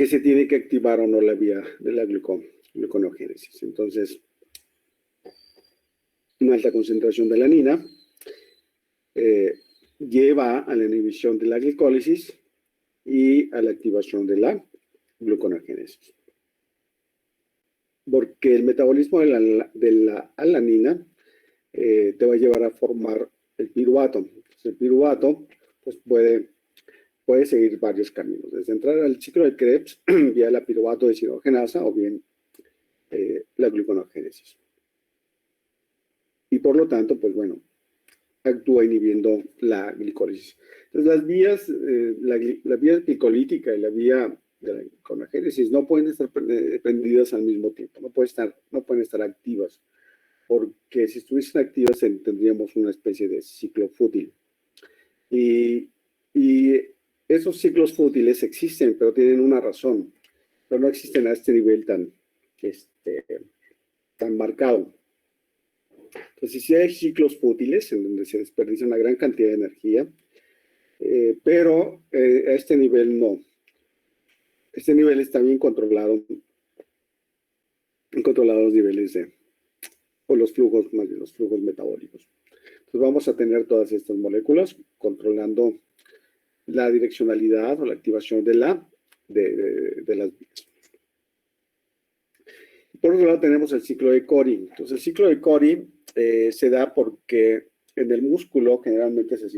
se tiene que activar o no la vía de la gluconeogénesis. Entonces, una alta concentración de alanina lleva a la inhibición de la glicólisis y a la activación de la gluconeogénesis. Porque el metabolismo de la alanina te va a llevar a formar el piruvato. Entonces, el piruvato pues puede seguir varios caminos, desde entrar al ciclo de Krebs vía la piruvato deshidrogenasa o bien la gluconeogénesis. Y por lo tanto, pues bueno, actúa inhibiendo la glicólisis. Entonces, las vías, la vía glicolítica y la vía de la gluconeogénesis no pueden estar prendidas al mismo tiempo, no pueden estar activas, porque si estuviesen activas tendríamos una especie de ciclo fútil. Y esos ciclos fútiles existen, pero tienen una razón, pero no existen a este nivel tan marcado. Entonces, sí hay ciclos fútiles en donde se desperdicia una gran cantidad de energía, pero a este nivel no. Este nivel está bien controlado, los niveles o los flujos metabólicos. Entonces, vamos a tener todas estas moléculas controlando la direccionalidad o la activación de las vías. Por otro lado, tenemos el ciclo de Cori. Entonces, el ciclo de Cori se da porque en el músculo generalmente se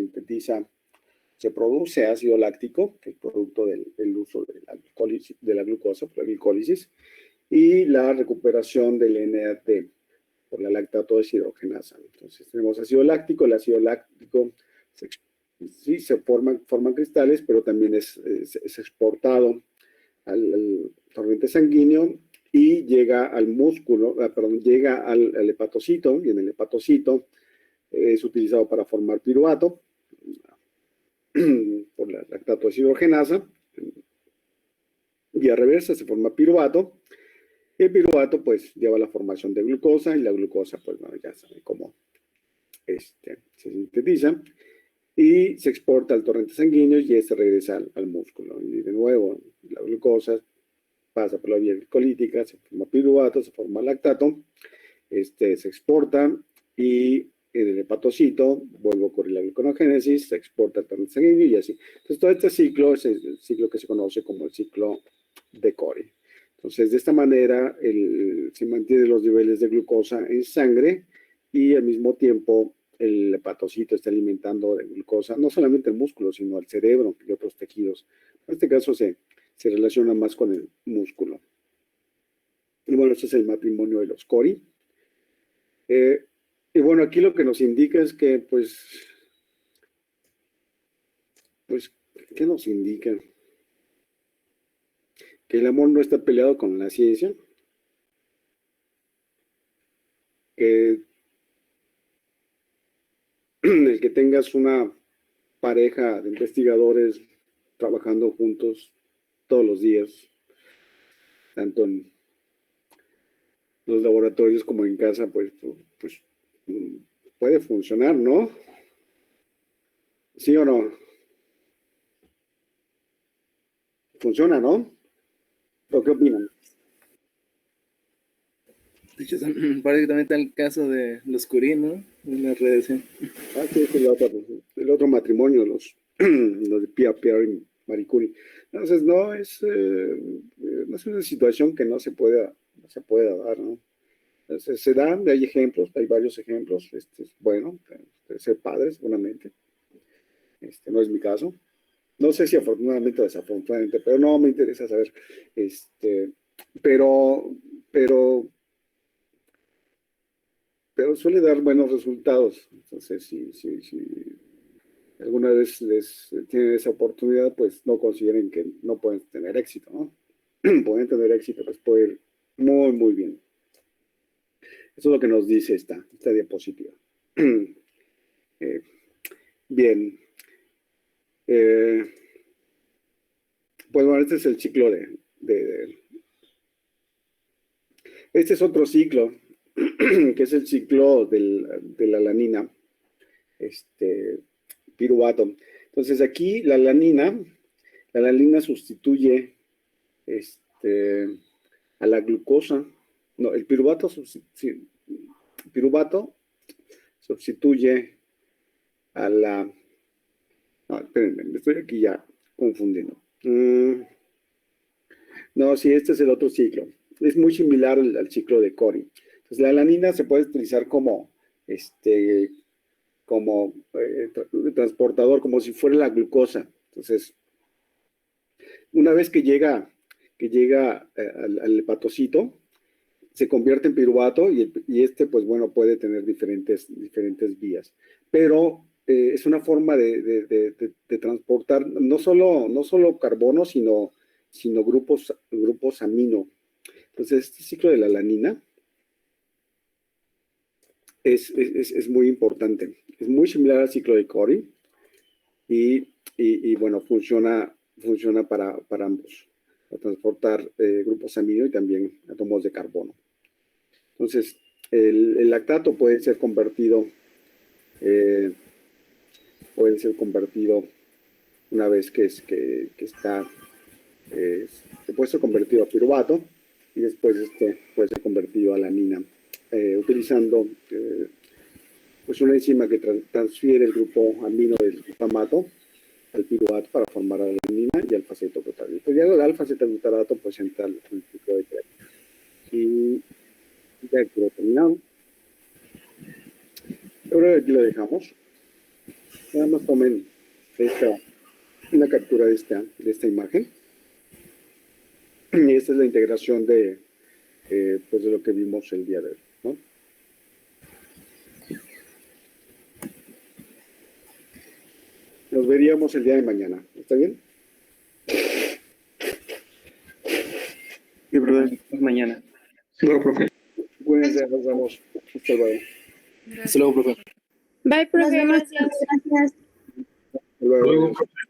produce ácido láctico, que es producto del uso de la glucosa por la glicólisis, y la recuperación del NAD por la lactato deshidrogenasa. Entonces, tenemos ácido láctico. El ácido láctico se forman cristales, pero también es exportado al torrente sanguíneo y llega al músculo, llega al hepatocito, y en el hepatocito es utilizado para formar piruvato por la lactato deshidrogenasa. Vía reversa se forma piruvato. El piruvato pues lleva a la formación de glucosa y la glucosa pues bueno, ya saben cómo se sintetiza y se exporta al torrente sanguíneo y este regresa al músculo. Y de nuevo la glucosa pasa por la vía glicolítica, se forma piruvato, se forma lactato, se exporta y en el hepatocito vuelve a ocurrir la gluconeogénesis, se exporta al torrente sanguíneo y así. Entonces, todo este ciclo es el ciclo que se conoce como el ciclo de Cori. Entonces, de esta manera, se mantienen los niveles de glucosa en sangre y al mismo tiempo el hepatocito está alimentando de glucosa no solamente el músculo, sino el cerebro y otros tejidos. En este caso se relaciona más con el músculo. Y bueno, este es el matrimonio de los Cori. Y bueno, aquí lo que nos indica es que, pues, ¿qué nos indica? Que el amor no está peleado con la ciencia, que el que tengas una pareja de investigadores trabajando juntos todos los días, tanto en los laboratorios como en casa, pues puede funcionar, ¿no? ¿Sí o no? Funciona, ¿no? ¿O qué opinan? De hecho, parece que también está el caso de los Curie, ¿no? En las redes. ¿Sí? Ah, sí, es el otro matrimonio, los de Pierre y Marie Curie. Entonces, no es una situación que no se pueda dar, ¿no? Entonces, se dan, hay ejemplos, hay varios ejemplos, bueno, ser padre, seguramente. No es mi caso. No sé si afortunadamente o desafortunadamente, pero no me interesa saber. Pero suele dar buenos resultados. Entonces, si alguna vez tienen esa oportunidad, pues no consideren que no pueden tener éxito, ¿no? Pueden tener éxito, pues puede ir muy, muy bien. Eso es lo que nos dice esta diapositiva. Bien. Pues bueno, este es el ciclo este es otro ciclo, que es el ciclo de la alanina, piruvato. Entonces aquí la alanina sustituye a la glucosa. No, el piruvato sustituye a la... No, espérenme, me estoy aquí ya confundiendo. No, sí, este es el otro ciclo. Es muy similar al ciclo de Cori. Entonces, la alanina se puede utilizar como transportador, como si fuera la glucosa. Entonces, una vez que llega al hepatocito, se convierte en piruvato y pues bueno, puede tener diferentes vías. Pero es una forma de transportar no solo carbono, sino grupos amino. Entonces, este ciclo de la alanina es muy importante. Es muy similar al ciclo de Cori y bueno, funciona para ambos, para transportar grupos amino y también átomos de carbono. Entonces, el lactato puede ser convertido una vez que está, se puede ser convertido a piruvato y después puede ser convertido a alanina, utilizando pues una enzima que transfiere el grupo amino del glutamato al piruvato para formar alanina y alfa-cetoglutarato. Pues ya el alfa-cetoglutarato pues entra al ciclo de Krebs. Y ya quedó terminado. Ahora aquí lo dejamos. Nada más tomen una captura de esta imagen. Y esta es la integración de lo que vimos el día de hoy, ¿no? Nos veríamos el día de mañana. ¿Está bien? Sí, brother, mañana. Luego, profe. Cuídense, nos vemos. Hasta luego. Hasta luego, profe. Bye, profe, gracias. Hasta luego. Luego, profe.